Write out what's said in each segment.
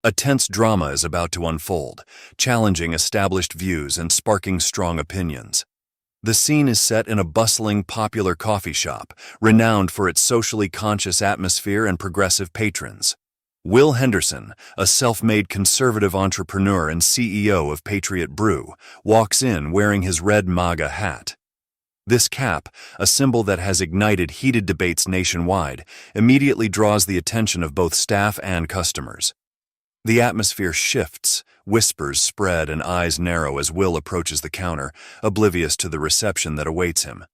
A tense drama is about to unfold, challenging established views and sparking strong opinions. The scene is set in a bustling, popular coffee shop, renowned for its socially conscious atmosphere and progressive patrons. Will Henderson, a self-made conservative entrepreneur and CEO of Patriot Brew, walks in wearing his red MAGA hat. This cap, a symbol that has ignited heated debates nationwide, immediately draws the attention of both staff and customers. The atmosphere shifts, whispers spread, and eyes narrow as Will approaches the counter, oblivious to the reception that awaits him.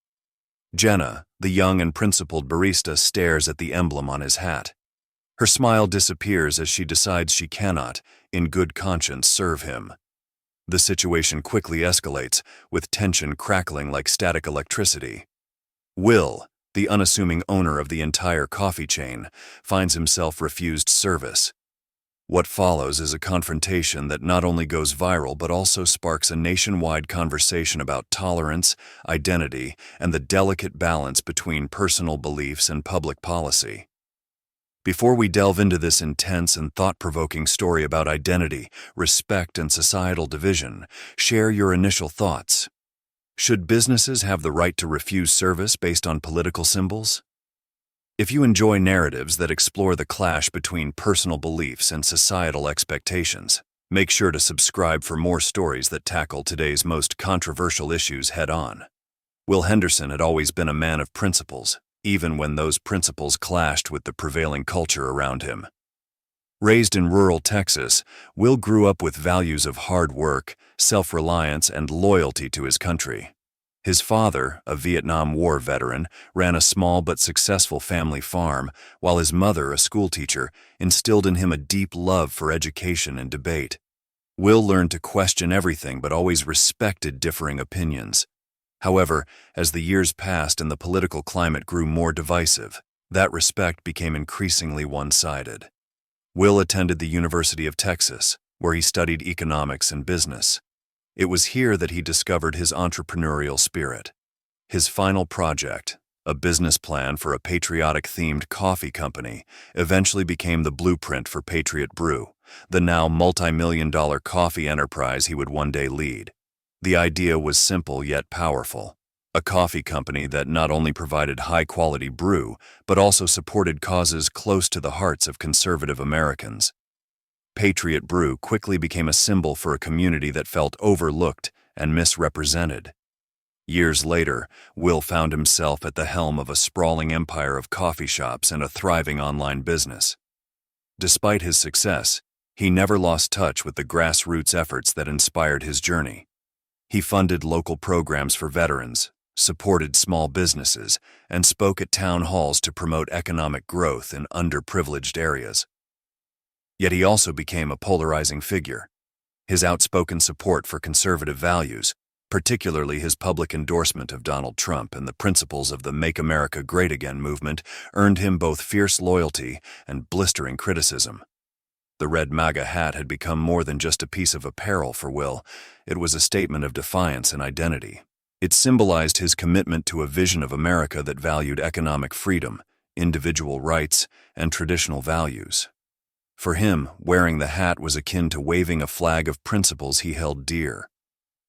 Jenna, the young and principled barista, stares at the emblem on his hat. Her smile disappears as she decides she cannot, in good conscience, serve him. The situation quickly escalates, with tension crackling like static electricity. Will, the unassuming owner of the entire coffee chain, finds himself refused service. What follows is a confrontation that not only goes viral but also sparks a nationwide conversation about tolerance, identity, and the delicate balance between personal beliefs and public policy. Before we delve into this intense and thought-provoking story about identity, respect, and societal division, share your initial thoughts. Should businesses have the right to refuse service based on political symbols? If you enjoy narratives that explore the clash between personal beliefs and societal expectations, make sure to subscribe for more stories that tackle today's most controversial issues head-on. Will Henderson had always been a man of principles, even when those principles clashed with the prevailing culture around him. Raised in rural Texas, Will grew up with values of hard work, self-reliance, and loyalty to his country. His father, a Vietnam War veteran, ran a small but successful family farm, while his mother, a schoolteacher, instilled in him a deep love for education and debate. Will learned to question everything but always respected differing opinions. However, as the years passed and the political climate grew more divisive, that respect became increasingly one-sided. Will attended the University of Texas, where he studied economics and business. It was here that he discovered his entrepreneurial spirit. His final project, a business plan for a patriotic-themed coffee company, eventually became the blueprint for Patriot Brew, the now multi-million-dollar coffee enterprise he would one day lead. The idea was simple yet powerful: a coffee company that not only provided high-quality brew, but also supported causes close to the hearts of conservative Americans. Patriot Brew quickly became a symbol for a community that felt overlooked and misrepresented. Years later, Will found himself at the helm of a sprawling empire of coffee shops and a thriving online business. Despite his success, he never lost touch with the grassroots efforts that inspired his journey. He funded local programs for veterans, supported small businesses, and spoke at town halls to promote economic growth in underprivileged areas. Yet he also became a polarizing figure. His outspoken support for conservative values, particularly his public endorsement of Donald Trump and the principles of the Make America Great Again movement, earned him both fierce loyalty and blistering criticism. The red MAGA hat had become more than just a piece of apparel for Will. It was a statement of defiance and identity. It symbolized his commitment to a vision of America that valued economic freedom, individual rights, and traditional values. For him, wearing the hat was akin to waving a flag of principles he held dear.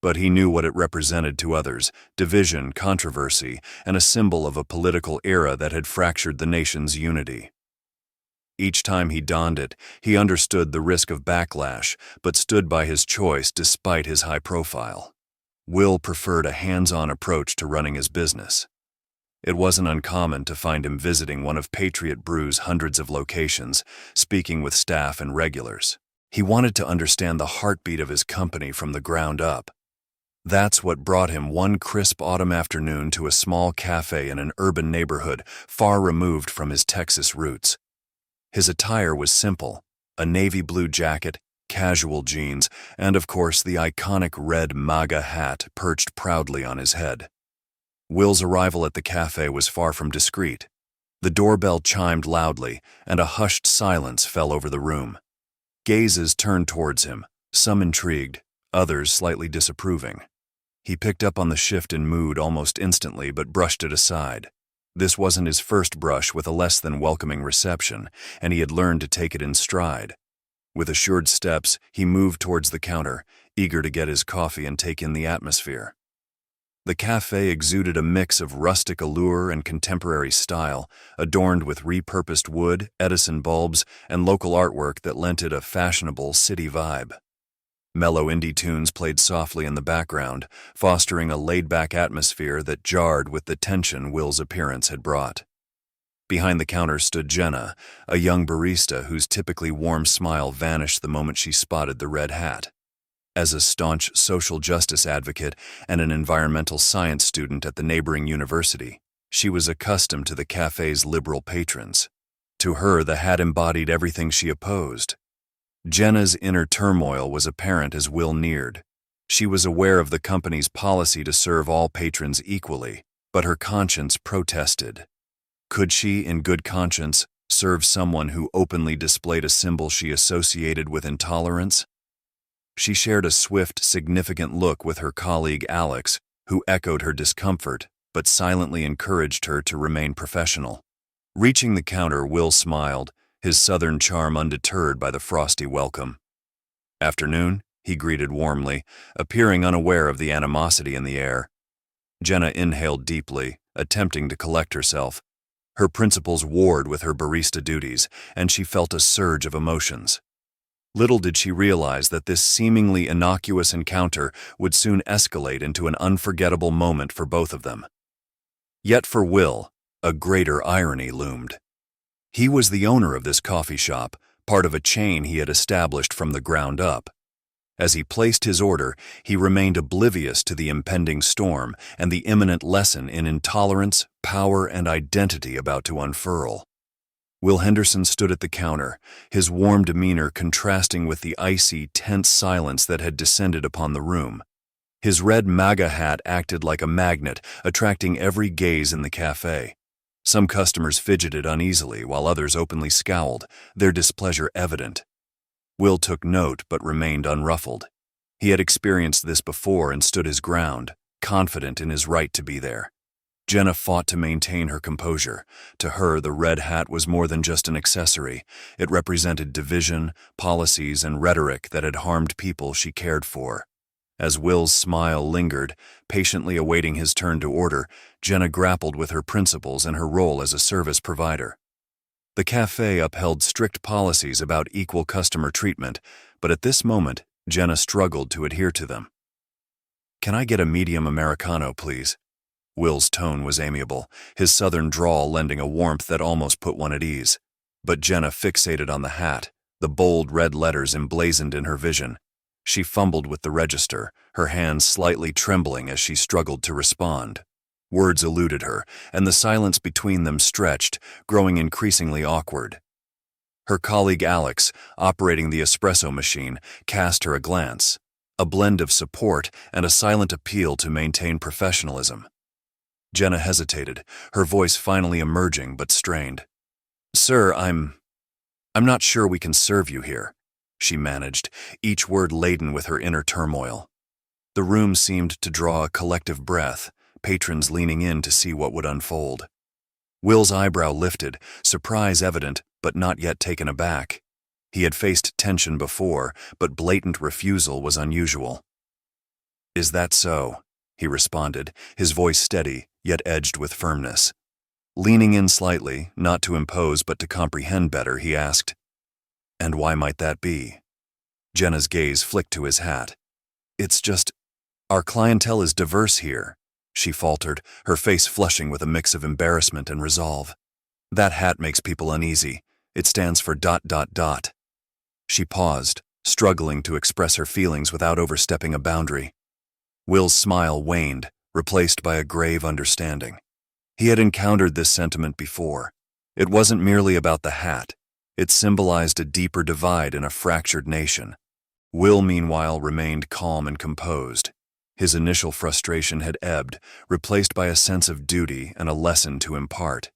But he knew what it represented to others: division, controversy, and a symbol of a political era that had fractured the nation's unity. Each time he donned it, he understood the risk of backlash, but stood by his choice despite his high profile. Will preferred a hands-on approach to running his business. It wasn't uncommon to find him visiting one of Patriot Brew's hundreds of locations, speaking with staff and regulars. He wanted to understand the heartbeat of his company from the ground up. That's what brought him one crisp autumn afternoon to a small cafe in an urban neighborhood far removed from his Texas roots. His attire was simple: a navy blue jacket, casual jeans, and of course the iconic red MAGA hat perched proudly on his head. Will's arrival at the cafe was far from discreet. The doorbell chimed loudly, and a hushed silence fell over the room. Gazes turned towards him, some intrigued, others slightly disapproving. He picked up on the shift in mood almost instantly but brushed it aside. This wasn't his first brush with a less than welcoming reception, and he had learned to take it in stride. With assured steps, he moved towards the counter, eager to get his coffee and take in the atmosphere. The cafe exuded a mix of rustic allure and contemporary style, adorned with repurposed wood, Edison bulbs, and local artwork that lent it a fashionable city vibe. Mellow indie tunes played softly in the background, fostering a laid-back atmosphere that jarred with the tension Will's appearance had brought. Behind the counter stood Jenna, a young barista whose typically warm smile vanished the moment she spotted the red hat. As a staunch social justice advocate and an environmental science student at the neighboring university, she was accustomed to the cafe's liberal patrons. To her, the hat embodied everything she opposed. Jenna's inner turmoil was apparent as Will neared. She was aware of the company's policy to serve all patrons equally, but her conscience protested. Could she, in good conscience, serve someone who openly displayed a symbol she associated with intolerance? She shared a swift, significant look with her colleague Alex, who echoed her discomfort, but silently encouraged her to remain professional. Reaching the counter, Will smiled, his southern charm undeterred by the frosty welcome. "Afternoon," he greeted warmly, appearing unaware of the animosity in the air. Jenna inhaled deeply, attempting to collect herself. Her principles warred with her barista duties, and she felt a surge of emotions. Little did she realize that this seemingly innocuous encounter would soon escalate into an unforgettable moment for both of them. Yet for Will, a greater irony loomed. He was the owner of this coffee shop, part of a chain he had established from the ground up. As he placed his order, he remained oblivious to the impending storm and the imminent lesson in intolerance, power, and identity about to unfurl. Will Henderson stood at the counter, his warm demeanor contrasting with the icy, tense silence that had descended upon the room. His red MAGA hat acted like a magnet, attracting every gaze in the cafe. Some customers fidgeted uneasily, while others openly scowled, their displeasure evident. Will took note but remained unruffled. He had experienced this before and stood his ground, confident in his right to be there. Jenna fought to maintain her composure. To her, the red hat was more than just an accessory. It represented division, policies, and rhetoric that had harmed people she cared for. As Will's smile lingered, patiently awaiting his turn to order, Jenna grappled with her principles and her role as a service provider. The cafe upheld strict policies about equal customer treatment, but at this moment, Jenna struggled to adhere to them. "Can I get a medium Americano, please?" Will's tone was amiable, his southern drawl lending a warmth that almost put one at ease. But Jenna fixated on the hat, the bold red letters emblazoned in her vision. She fumbled with the register, her hands slightly trembling as she struggled to respond. Words eluded her, and the silence between them stretched, growing increasingly awkward. Her colleague Alex, operating the espresso machine, cast her a glance, a blend of support and a silent appeal to maintain professionalism. Jenna hesitated, her voice finally emerging but strained. "Sir, I'm not sure we can serve you here," she managed, each word laden with her inner turmoil. The room seemed to draw a collective breath, patrons leaning in to see what would unfold. Will's eyebrow lifted, surprise evident, but not yet taken aback. He had faced tension before, but blatant refusal was unusual. "Is that so?" he responded, his voice steady, yet edged with firmness. Leaning in slightly, not to impose but to comprehend better, he asked, "And why might that be?" Jenna's gaze flicked to his hat. "It's just, our clientele is diverse here," she faltered, her face flushing with a mix of embarrassment and resolve. "That hat makes people uneasy. It stands for ... She paused, struggling to express her feelings without overstepping a boundary. Will's smile waned, replaced by a grave understanding. He had encountered this sentiment before. It wasn't merely about the hat. It symbolized a deeper divide in a fractured nation. Will, meanwhile, remained calm and composed. His initial frustration had ebbed, replaced by a sense of duty and a lesson to impart.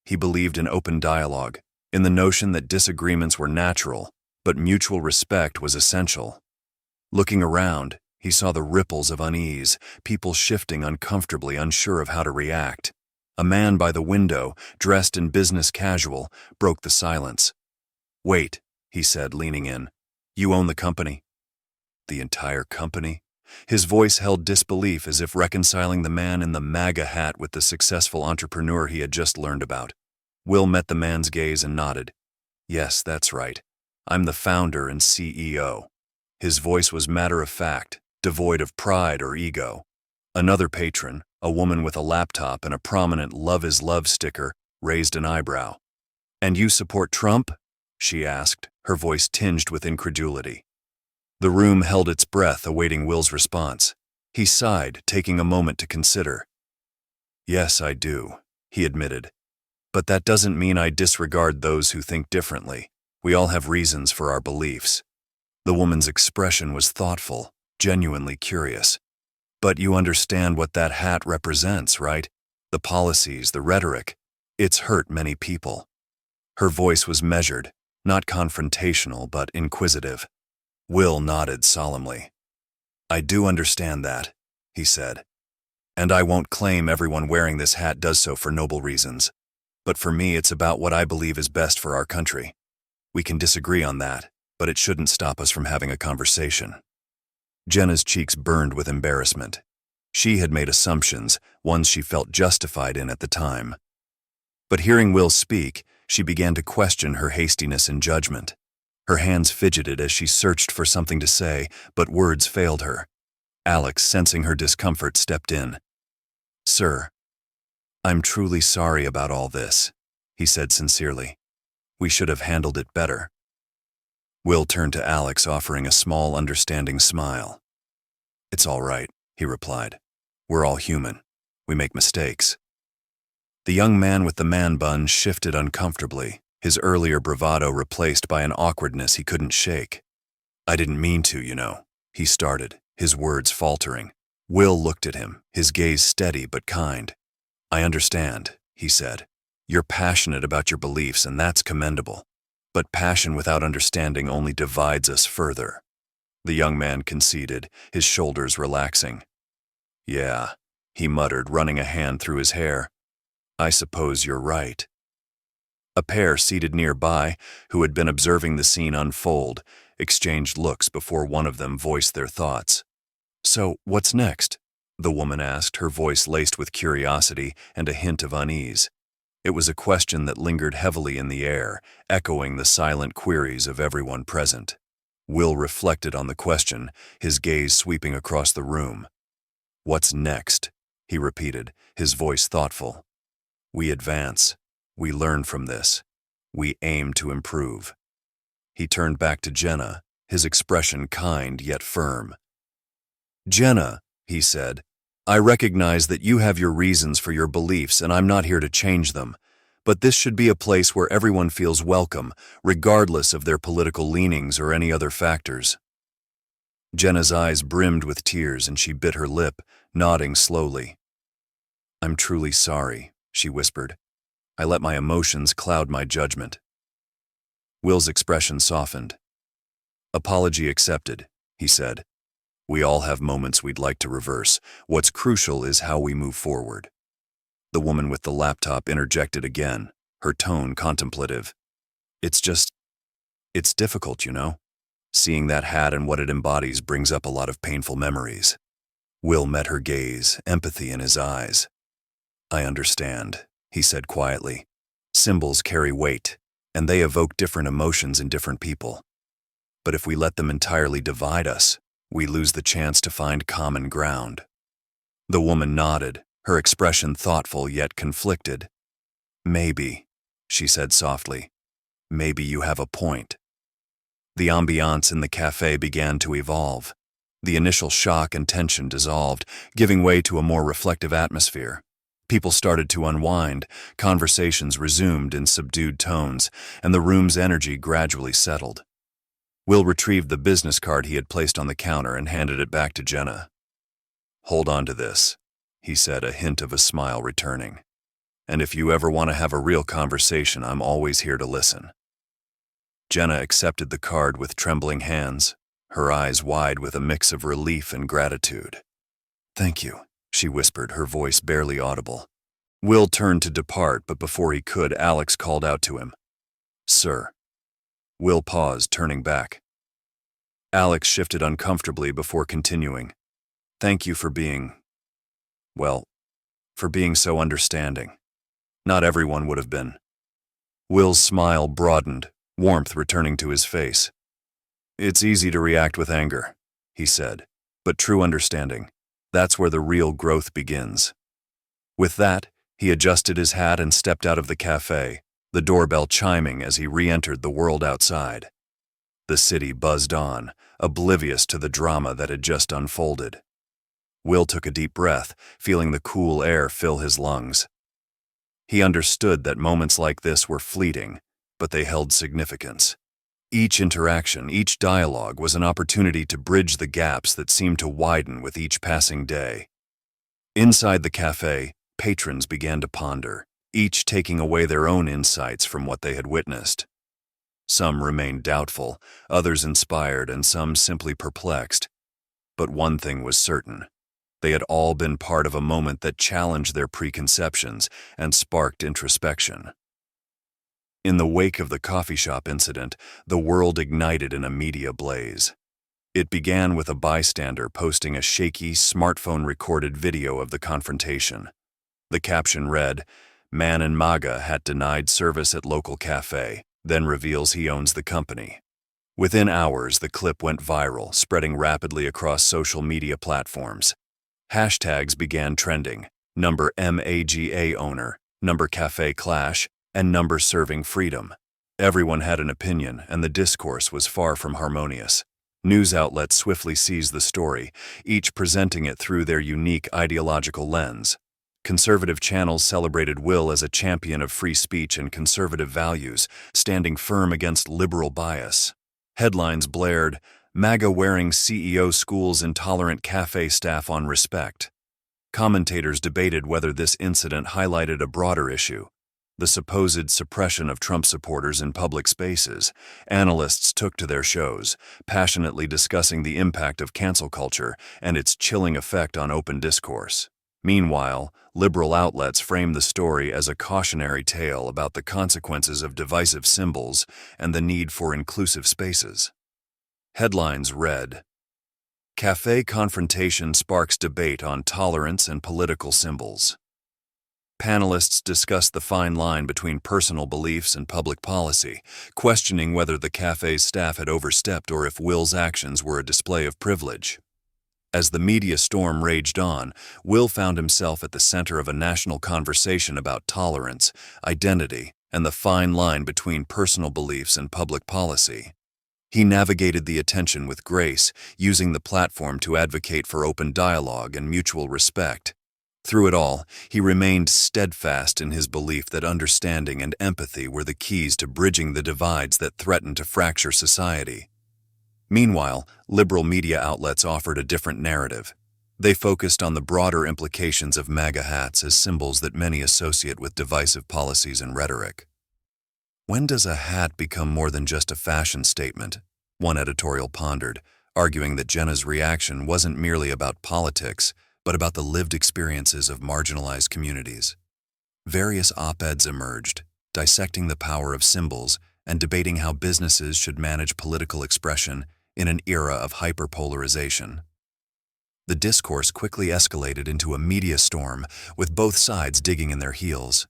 He believed in open dialogue, in the notion that disagreements were natural, but mutual respect was essential. Looking around, he saw the ripples of unease, people shifting uncomfortably, unsure of how to react. A man by the window, dressed in business casual, broke the silence. "Wait," he said, leaning in. You own the company?" "The entire company?" His voice held disbelief, as if reconciling the man in the MAGA hat with the successful entrepreneur he had just learned about. Will met the man's gaze and nodded. "Yes, that's right. I'm the founder and CEO." His voice was matter-of-fact, devoid of pride or ego. Another patron, a woman with a laptop and a prominent "Love is Love" sticker, raised an eyebrow. "And you support Trump?" she asked, her voice tinged with incredulity. The room held its breath, awaiting Will's response. He sighed, taking a moment to consider. "Yes, I do," he admitted. "But that doesn't mean I disregard those who think differently. We all have reasons for our beliefs." The woman's expression was thoughtful, genuinely curious. "But you understand what that hat represents, right? The policies, the rhetoric. It's hurt many people." Her voice was measured, not confrontational but inquisitive. Will nodded solemnly. "I do understand that," he said. "And I won't claim everyone wearing this hat does so for noble reasons. But for me, it's about what I believe is best for our country. We can disagree on that, but it shouldn't stop us from having a conversation." Jenna's cheeks burned with embarrassment. She had made assumptions, ones she felt justified in at the time. But hearing Will speak, she began to question her hastiness and judgment. Her hands fidgeted as she searched for something to say, but words failed her. Alex, sensing her discomfort, stepped in. "Sir, I'm truly sorry about all this," he said sincerely. "We should have handled it better." Will turned to Alex, offering a small, understanding smile. "It's all right," he replied. "We're all human. We make mistakes." The young man with the man bun shifted uncomfortably, his earlier bravado replaced by an awkwardness he couldn't shake. "I didn't mean to, you know," he started, his words faltering. Will looked at him, his gaze steady but kind. "I understand," he said. "You're passionate about your beliefs, and that's commendable. But passion without understanding only divides us further." The young man conceded, his shoulders relaxing. "Yeah," he muttered, running a hand through his hair. "I suppose you're right." A pair seated nearby, who had been observing the scene unfold, exchanged looks before one of them voiced their thoughts. "So, what's next?" the woman asked, her voice laced with curiosity and a hint of unease. It was a question that lingered heavily in the air, echoing the silent queries of everyone present. Will reflected on the question, his gaze sweeping across the room. "What's next?" he repeated, his voice thoughtful. "We advance. We learn from this. We aim to improve." He turned back to Jenna, his expression kind yet firm. "Jenna," he said, "I recognize that you have your reasons for your beliefs, and I'm not here to change them. But this should be a place where everyone feels welcome, regardless of their political leanings or any other factors." Jenna's eyes brimmed with tears and she bit her lip, nodding slowly. "I'm truly sorry," she whispered. "I let my emotions cloud my judgment." Will's expression softened. "Apology accepted," he said. "We all have moments we'd like to reverse. What's crucial is how we move forward." The woman with the laptop interjected again, her tone contemplative. It's difficult, you know. Seeing that hat and what it embodies brings up a lot of painful memories." Will met her gaze, empathy in his eyes. "I understand," he said quietly. "Symbols carry weight, and they evoke different emotions in different people. But if we let them entirely divide us, we lose the chance to find common ground." The woman nodded, her expression thoughtful yet conflicted. "Maybe," she said softly. "Maybe you have a point." The ambiance in the cafe began to evolve. The initial shock and tension dissolved, giving way to a more reflective atmosphere. People started to unwind, conversations resumed in subdued tones, and the room's energy gradually settled. Will retrieved the business card he had placed on the counter and handed it back to Jenna. "Hold on to this," he said, a hint of a smile returning. "And if you ever want to have a real conversation, I'm always here to listen." Jenna accepted the card with trembling hands, her eyes wide with a mix of relief and gratitude. "Thank you," she whispered, her voice barely audible. Will turned to depart, but before he could, Alex called out to him. "Sir." Will paused, turning back. Alex shifted uncomfortably before continuing. Thank you for well, for being so understanding. Not everyone would have been. Will's smile broadened, warmth returning to his face. It's easy to react with anger, he said, but true understanding, that's where the real growth begins. With that, he adjusted his hat and stepped out of the cafe, the doorbell chiming as he re-entered the world outside. The city buzzed on, oblivious to the drama that had just unfolded. Will took a deep breath, feeling the cool air fill his lungs. He understood that moments like this were fleeting, but they held significance. Each interaction, each dialogue was an opportunity to bridge the gaps that seemed to widen with each passing day. Inside the cafe, patrons began to ponder, each taking away their own insights from what they had witnessed. Some remained doubtful, others inspired, and some simply perplexed. But one thing was certain. They had all been part of a moment that challenged their preconceptions and sparked introspection. In the wake of the coffee shop incident, the world ignited in a media blaze. It began with a bystander posting a shaky, smartphone-recorded video of the confrontation. The caption read, "Man in MAGA hat denied service at local cafe, then reveals he owns the company." Within hours, the clip went viral, spreading rapidly across social media platforms. Hashtags began trending: number MAGA owner, number cafe clash, and number serving freedom. Everyone had an opinion, and the discourse was far from harmonious. News outlets swiftly seized the story, each presenting it through their unique ideological lens. Conservative channels celebrated Will as a champion of free speech and conservative values, standing firm against liberal bias. Headlines blared, MAGA-wearing CEO schools intolerant cafe staff on respect. Commentators debated whether this incident highlighted a broader issue: the supposed suppression of Trump supporters in public spaces. Analysts took to their shows, passionately discussing the impact of cancel culture and its chilling effect on open discourse. Meanwhile, liberal outlets framed the story as a cautionary tale about the consequences of divisive symbols and the need for inclusive spaces. Headlines read, "Cafe confrontation sparks debate on tolerance and political symbols." Panelists discussed the fine line between personal beliefs and public policy, questioning whether the cafe's staff had overstepped or if Will's actions were a display of privilege. As the media storm raged on, Will found himself at the center of a national conversation about tolerance, identity, and the fine line between personal beliefs and public policy. He navigated the attention with grace, using the platform to advocate for open dialogue and mutual respect. Through it all, he remained steadfast in his belief that understanding and empathy were the keys to bridging the divides that threatened to fracture society. Meanwhile, liberal media outlets offered a different narrative. They focused on the broader implications of MAGA hats as symbols that many associate with divisive policies and rhetoric. When does a hat become more than just a fashion statement? One editorial pondered, arguing that Jenna's reaction wasn't merely about politics, but about the lived experiences of marginalized communities. Various op-eds emerged, dissecting the power of symbols and debating how businesses should manage political expression in an era of hyperpolarization. The discourse quickly escalated into a media storm, with both sides digging in their heels.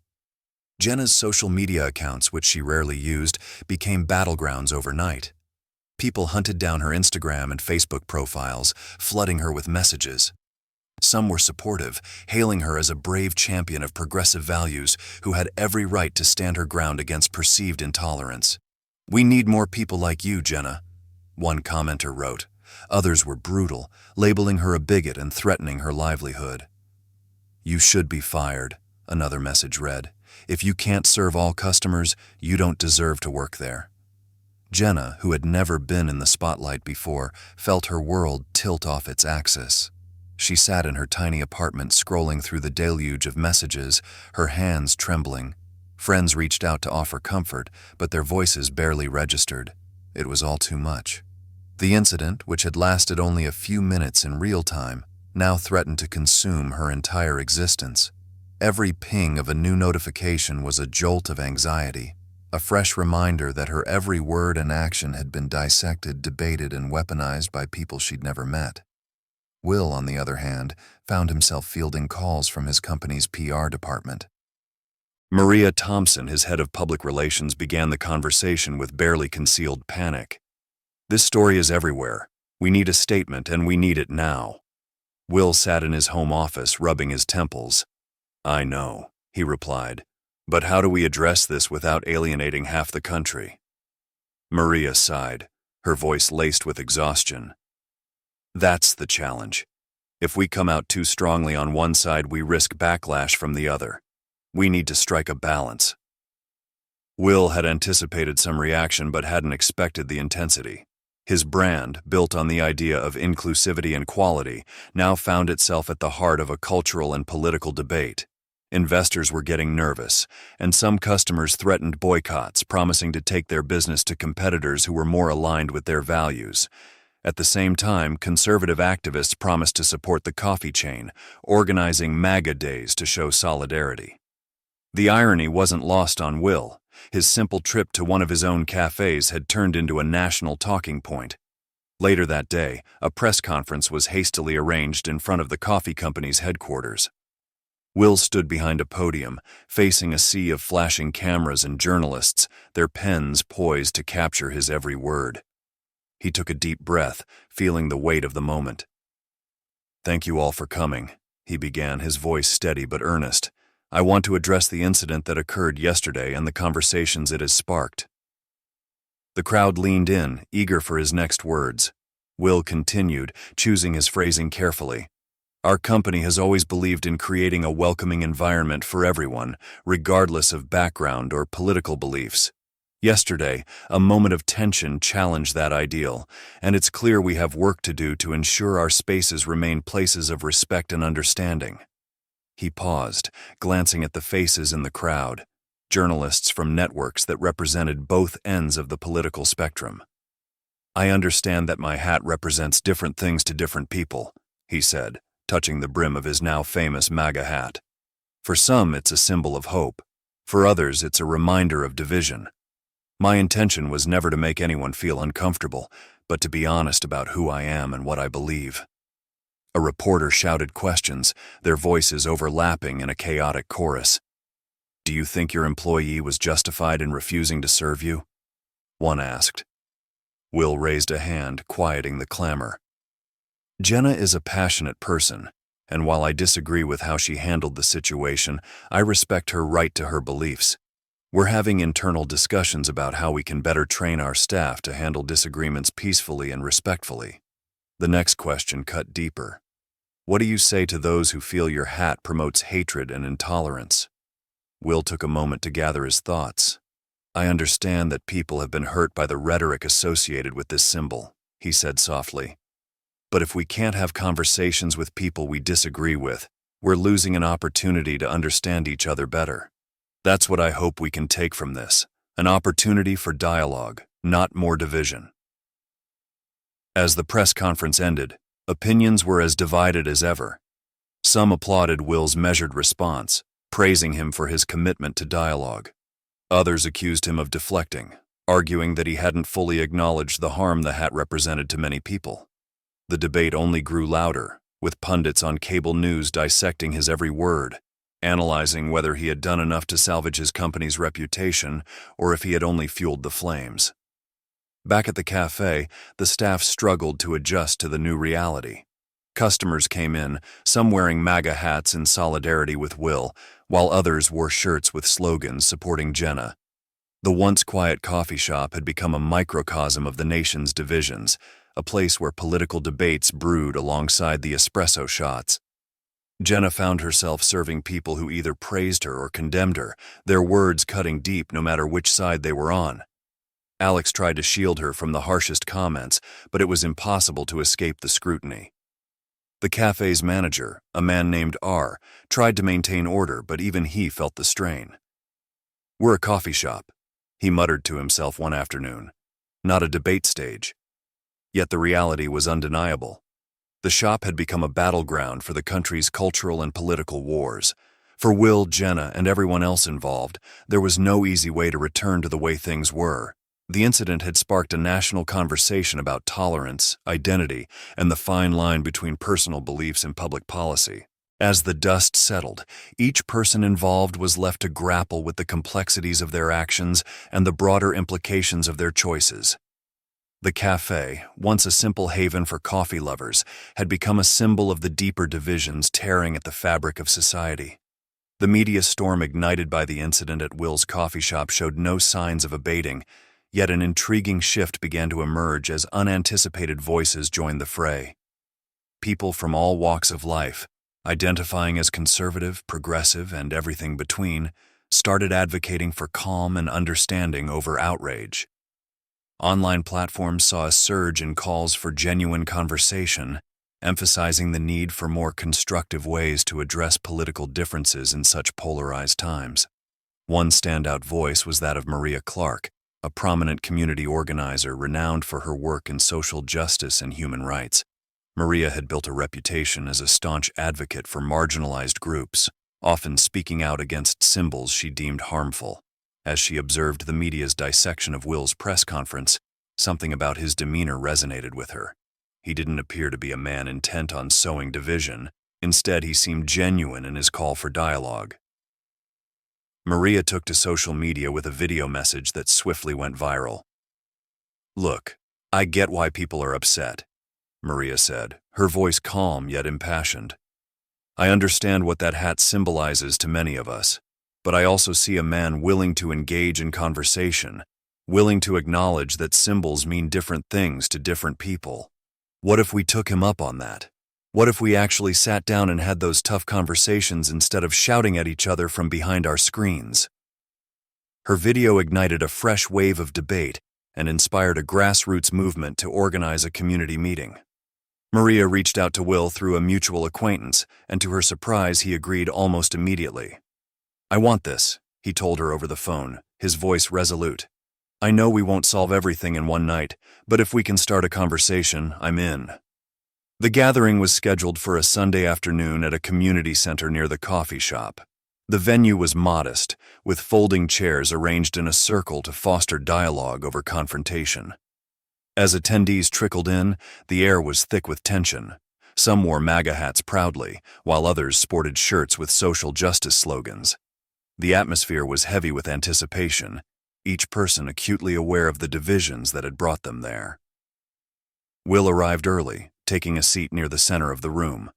Jenna's social media accounts, which she rarely used, became battlegrounds overnight. People hunted down her Instagram and Facebook profiles, flooding her with messages. Some were supportive, hailing her as a brave champion of progressive values who had every right to stand her ground against perceived intolerance. "We need more people like you, Jenna," one commenter wrote. Others were brutal, labeling her a bigot and threatening her livelihood. "You should be fired," another message read. "If you can't serve all customers, you don't deserve to work there." Jenna, who had never been in the spotlight before, felt her world tilt off its axis. She sat in her tiny apartment scrolling through the deluge of messages, her hands trembling. Friends reached out to offer comfort, but their voices barely registered. It was all too much. The incident, which had lasted only a few minutes in real time, now threatened to consume her entire existence. Every ping of a new notification was a jolt of anxiety. a fresh reminder that her every word and action had been dissected, debated, and weaponized by people she'd never met. Will, on the other hand, found himself fielding calls from his company's PR department. Maria Thompson, his head of public relations, began the conversation with barely concealed panic. "This story is everywhere. We need a statement, and we need it now." Will sat in his home office, rubbing his temples. "I know," he replied. "But how do we address this without alienating half the country?" Maria sighed, her voice laced with exhaustion. "That's the challenge. If we come out too strongly on one side, we risk backlash from the other. We need to strike a balance." Will had anticipated some reaction but hadn't expected the intensity. His brand, built on the idea of inclusivity and quality, now found itself at the heart of a cultural and political debate. Investors were getting nervous, and some customers threatened boycotts, promising to take their business to competitors who were more aligned with their values. At the same time, conservative activists promised to support the coffee chain, organizing MAGA days to show solidarity. The irony wasn't lost on Will. His simple trip to one of his own cafes had turned into a national talking point. Later that day, a press conference was hastily arranged in front of the coffee company's headquarters. Will stood behind a podium, facing a sea of flashing cameras and journalists, their pens poised to capture his every word. He took a deep breath, feeling the weight of the moment. "Thank you all for coming," he began, his voice steady but earnest. "I want to address the incident that occurred yesterday and the conversations it has sparked." The crowd leaned in, eager for his next words. Will continued, choosing his phrasing carefully. "Our company has always believed in creating a welcoming environment for everyone, regardless of background or political beliefs. Yesterday, a moment of tension challenged that ideal, and it's clear we have work to do to ensure our spaces remain places of respect and understanding." He paused, glancing at the faces in the crowd, journalists from networks that represented both ends of the political spectrum. "I understand that my hat represents different things to different people," he said, touching the brim of his now famous MAGA hat. "For some, it's a symbol of hope. For others, it's a reminder of division. My intention was never to make anyone feel uncomfortable, but to be honest about who I am and what I believe." A reporter shouted questions, their voices overlapping in a chaotic chorus. "Do you think your employee was justified in refusing to serve you?" one asked. Will raised a hand, quieting the clamor. "Jenna is a passionate person, and while I disagree with how she handled the situation, I respect her right to her beliefs. We're having internal discussions about how we can better train our staff to handle disagreements peacefully and respectfully." The next question cut deeper. "What do you say to those who feel your hat promotes hatred and intolerance?" Will took a moment to gather his thoughts. "I understand that people have been hurt by the rhetoric associated with this symbol," he said softly. "But if we can't have conversations with people we disagree with, we're losing an opportunity to understand each other better. That's what I hope we can take from this, an opportunity for dialogue, not more division." As the press conference ended, opinions were as divided as ever. Some applauded Will's measured response, praising him for his commitment to dialogue. Others accused him of deflecting, arguing that he hadn't fully acknowledged the harm the hat represented to many people. The debate only grew louder, with pundits on cable news dissecting his every word, analyzing whether he had done enough to salvage his company's reputation or if he had only fueled the flames. Back at the cafe, the staff struggled to adjust to the new reality. Customers came in, some wearing MAGA hats in solidarity with Will, while others wore shirts with slogans supporting Jenna. The once quiet coffee shop had become a microcosm of the nation's divisions, a place where political debates brewed alongside the espresso shots. Jenna found herself serving people who either praised her or condemned her, their words cutting deep no matter which side they were on. Alex tried to shield her from the harshest comments, but it was impossible to escape the scrutiny. The cafe's manager, a man named R, tried to maintain order, but even he felt the strain. "We're a coffee shop," he muttered to himself one afternoon, "not a debate stage." Yet the reality was undeniable. The shop had become a battleground for the country's cultural and political wars. For Will, Jenna, and everyone else involved, there was no easy way to return to the way things were. The incident had sparked a national conversation about tolerance, identity, and the fine line between personal beliefs and public policy. As the dust settled, each person involved was left to grapple with the complexities of their actions and the broader implications of their choices. The cafe, once a simple haven for coffee lovers, had become a symbol of the deeper divisions tearing at the fabric of society. The media storm ignited by the incident at Will's coffee shop showed no signs of abating, yet an intriguing shift began to emerge as unanticipated voices joined the fray. People from all walks of life, identifying as conservative, progressive, and everything between, started advocating for calm and understanding over outrage. Online platforms saw a surge in calls for genuine conversation, emphasizing the need for more constructive ways to address political differences in such polarized times. One standout voice was that of Maria Clark, a prominent community organizer renowned for her work in social justice and human rights. Maria had built a reputation as a staunch advocate for marginalized groups, often speaking out against symbols she deemed harmful. As she observed the media's dissection of Will's press conference, something about his demeanor resonated with her. He didn't appear to be a man intent on sowing division. Instead, he seemed genuine in his call for dialogue. Maria took to social media with a video message that swiftly went viral. "Look, I get why people are upset," Maria said, her voice calm yet impassioned. "I understand what that hat symbolizes to many of us, but I also see a man willing to engage in conversation, willing to acknowledge that symbols mean different things to different people. What if we took him up on that? What if we actually sat down and had those tough conversations instead of shouting at each other from behind our screens?" Her video ignited a fresh wave of debate and inspired a grassroots movement to organize a community meeting. Maria reached out to Will through a mutual acquaintance, and to her surprise, he agreed almost immediately. "I want this," he told her over the phone, his voice resolute. "I know we won't solve everything in one night, but if we can start a conversation, I'm in." The gathering was scheduled for a Sunday afternoon at a community center near the coffee shop. The venue was modest, with folding chairs arranged in a circle to foster dialogue over confrontation. As attendees trickled in, the air was thick with tension. Some wore MAGA hats proudly, while others sported shirts with social justice slogans. The atmosphere was heavy with anticipation, each person acutely aware of the divisions that had brought them there. Will arrived early, taking a seat near the center of the room.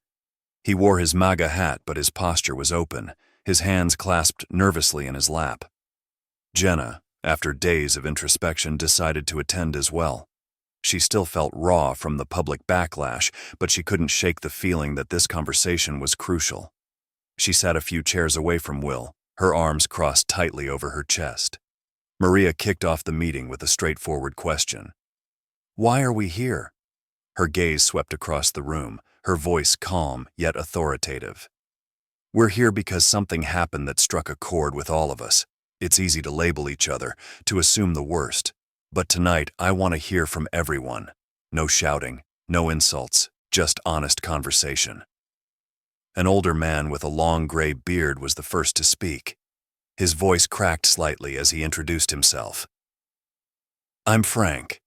He wore his MAGA hat, but his posture was open, his hands clasped nervously in his lap. Jenna, after days of introspection, decided to attend as well. She still felt raw from the public backlash, but she couldn't shake the feeling that this conversation was crucial. She sat a few chairs away from Will, her arms crossed tightly over her chest. Maria kicked off the meeting with a straightforward question. "Why are we here?" Her gaze swept across the room, her voice calm yet authoritative. "We're here because something happened that struck a chord with all of us. It's easy to label each other, to assume the worst. But tonight, I want to hear from everyone. No shouting, no insults, just honest conversation." An older man with a long gray beard was the first to speak. His voice cracked slightly as he introduced himself. "I'm Frank.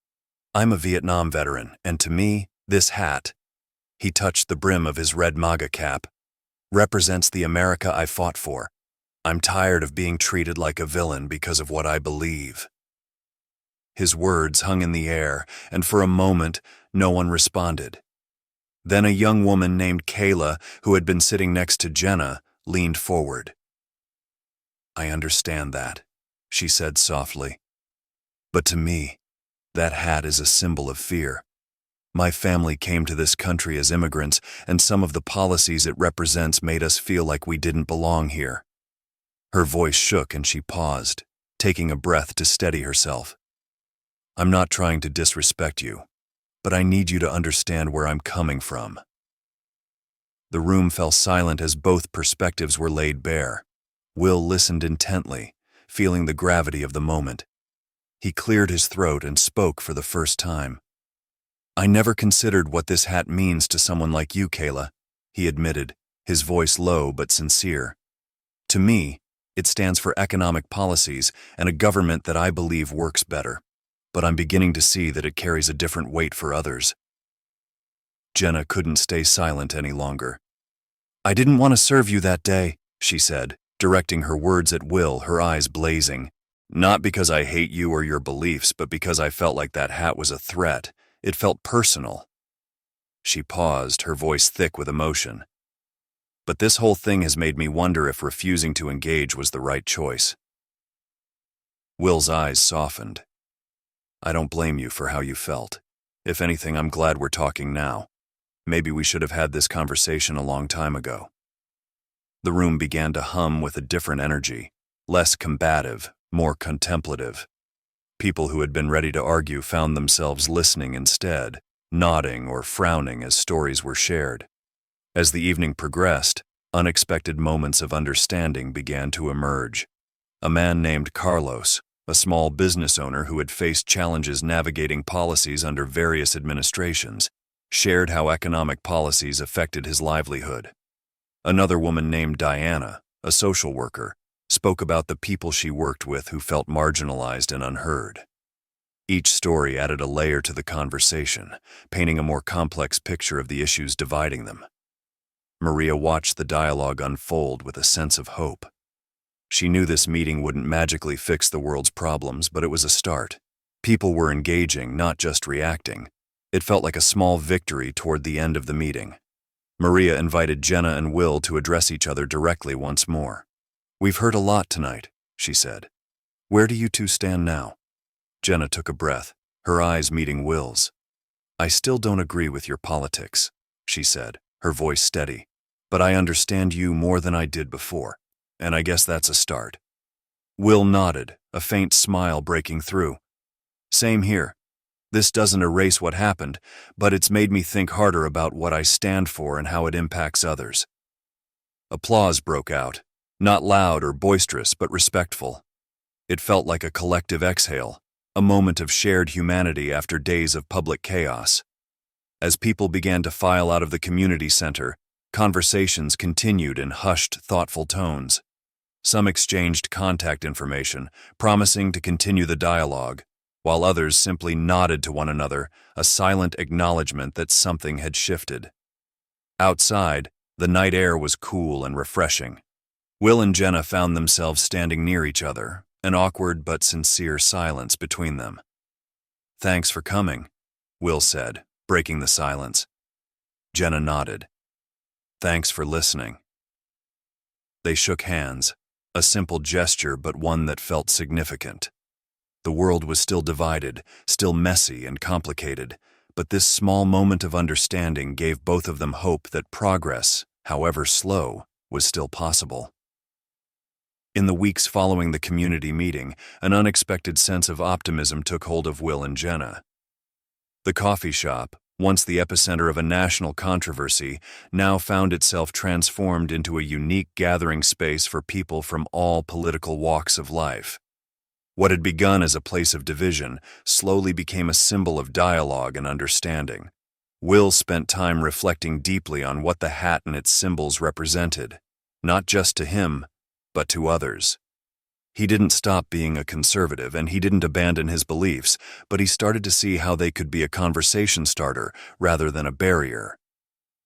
I'm a Vietnam veteran, and to me, this hat," he touched the brim of his red MAGA cap, "represents the America I fought for. I'm tired of being treated like a villain because of what I believe." His words hung in the air, and for a moment, no one responded. Then a young woman named Kayla, who had been sitting next to Jenna, leaned forward. "I understand that," she said softly. "But to me, that hat is a symbol of fear. My family came to this country as immigrants, and some of the policies it represents made us feel like we didn't belong here." Her voice shook and she paused, taking a breath to steady herself. "I'm not trying to disrespect you, but I need you to understand where I'm coming from." The room fell silent as both perspectives were laid bare. Will listened intently, feeling the gravity of the moment. He cleared his throat and spoke for the first time. "I never considered what this hat means to someone like you, Kayla," he admitted, his voice low but sincere. To me, it stands for economic policies and a government that I believe works better. But I'm beginning to see that it carries a different weight for others. Jenna couldn't stay silent any longer. I didn't want to serve you that day, she said, directing her words at Will, her eyes blazing. Not because I hate you or your beliefs, but because I felt like that hat was a threat. It felt personal. She paused, her voice thick with emotion. But this whole thing has made me wonder if refusing to engage was the right choice. Will's eyes softened. I don't blame you for how you felt. If anything, I'm glad we're talking now. Maybe we should have had this conversation a long time ago. The room began to hum with a different energy, less combative, more contemplative. People who had been ready to argue found themselves listening instead, nodding or frowning as stories were shared. As the evening progressed, unexpected moments of understanding began to emerge. A man named Carlos, a small business owner who had faced challenges navigating policies under various administrations, shared how economic policies affected his livelihood. Another woman named Diana, a social worker, spoke about the people she worked with who felt marginalized and unheard. Each story added a layer to the conversation, painting a more complex picture of the issues dividing them. Maria watched the dialogue unfold with a sense of hope. She knew this meeting wouldn't magically fix the world's problems, but it was a start. People were engaging, not just reacting. It felt like a small victory toward the end of the meeting. Maria invited Jenna and Will to address each other directly once more. We've heard a lot tonight, she said. Where do you two stand now? Jenna took a breath, her eyes meeting Will's. I still don't agree with your politics, she said, her voice steady. But I understand you more than I did before, and I guess that's a start. Will nodded, a faint smile breaking through. Same here. This doesn't erase what happened, but it's made me think harder about what I stand for and how it impacts others. Applause broke out, not loud or boisterous, but respectful. It felt like a collective exhale, a moment of shared humanity after days of public chaos. As people began to file out of the community center, conversations continued in hushed, thoughtful tones. Some exchanged contact information, promising to continue the dialogue, while others simply nodded to one another, a silent acknowledgement that something had shifted. Outside, the night air was cool and refreshing. Will and Jenna found themselves standing near each other, an awkward but sincere silence between them. Thanks for coming, Will said, breaking the silence. Jenna nodded. Thanks for listening. They shook hands, a simple gesture but one that felt significant. The world was still divided, still messy and complicated, but this small moment of understanding gave both of them hope that progress, however slow, was still possible. In the weeks following the community meeting, an unexpected sense of optimism took hold of Will and Jenna. The coffee shop, once the epicenter of a national controversy, now found itself transformed into a unique gathering space for people from all political walks of life. What had begun as a place of division slowly became a symbol of dialogue and understanding. Will spent time reflecting deeply on what the hat and its symbols represented, not just to him, but to others. He didn't stop being a conservative and he didn't abandon his beliefs, but he started to see how they could be a conversation starter rather than a barrier.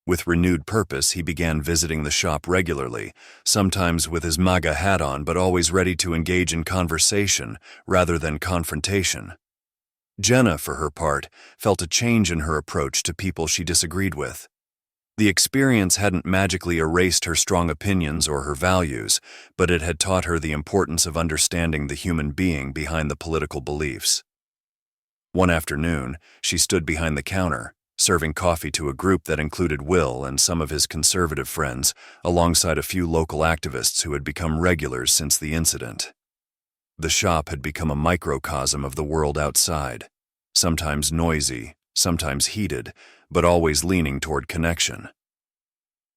With renewed purpose, he began visiting the shop regularly, sometimes with his MAGA hat on, but always ready to engage in conversation rather than confrontation. Jenna, for her part, felt a change in her approach to people she disagreed with. The experience hadn't magically erased her strong opinions or her values, but it had taught her the importance of understanding the human being behind the political beliefs. One afternoon, she stood behind the counter, serving coffee to a group that included Will and some of his conservative friends, alongside a few local activists who had become regulars since the incident. The shop had become a microcosm of the world outside, sometimes noisy, sometimes heated, but always leaning toward connection.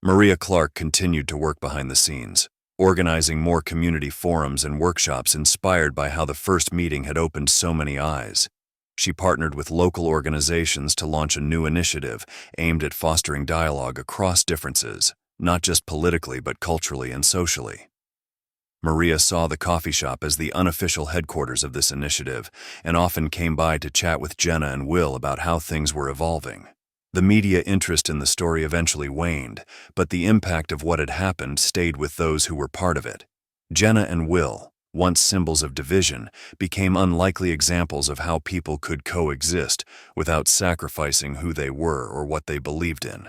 Maria Clark continued to work behind the scenes, organizing more community forums and workshops inspired by how the first meeting had opened so many eyes. She partnered with local organizations to launch a new initiative aimed at fostering dialogue across differences, not just politically but culturally and socially. Maria saw the coffee shop as the unofficial headquarters of this initiative and often came by to chat with Jenna and Will about how things were evolving. The media interest in the story eventually waned, but the impact of what had happened stayed with those who were part of it. Jenna and Will, once symbols of division, became unlikely examples of how people could coexist without sacrificing who they were or what they believed in.